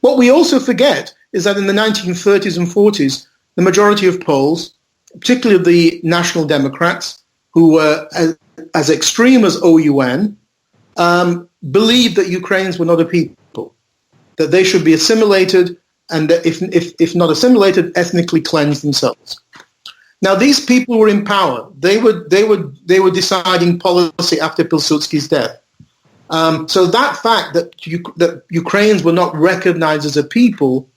What we also forget is that in the 1930s and 40s, the majority of Poles, particularly the National Democrats, who were as extreme as OUN, believed that Ukrainians were not a people, that they should be assimilated, and that if not assimilated, ethnically cleanse themselves. Now, these people were in power. They were deciding policy after Pilsudski's death. So that fact that Ukrainians were not recognized as a people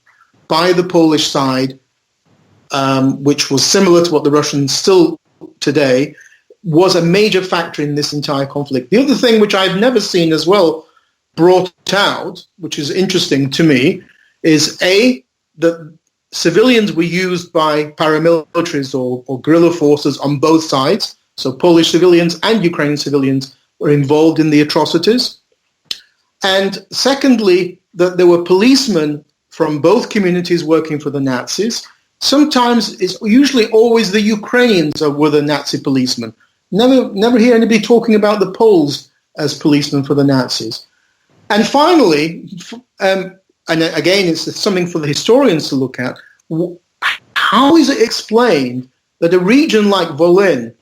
by the Polish side, which was similar to what the Russians still today, was a major factor in this entire conflict. The other thing which I've never seen as well brought out, which is interesting to me, is that civilians were used by paramilitaries or guerrilla forces on both sides. So Polish civilians and Ukrainian civilians were involved in the atrocities. And secondly, that there were policemen from both communities working for the Nazis. Sometimes it's usually always the Ukrainians were the Nazi policemen. Never hear anybody talking about the Poles as policemen for the Nazis. And finally, and again, it's something for the historians to look at, how is it explained that a region like Volyn,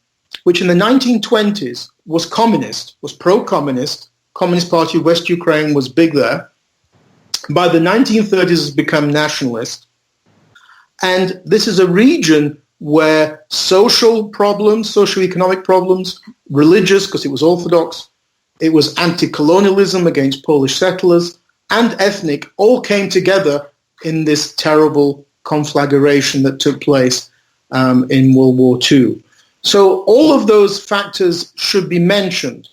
which in the 1920s was communist, was pro-communist, Communist Party of West Ukraine was big there, by the 1930s has become nationalist. And this is a region where social problems, socioeconomic problems, religious, because it was Orthodox, it was anti-colonialism against Polish settlers, and ethnic, all came together in this terrible conflagration that took place in World War II. So all of those factors should be mentioned.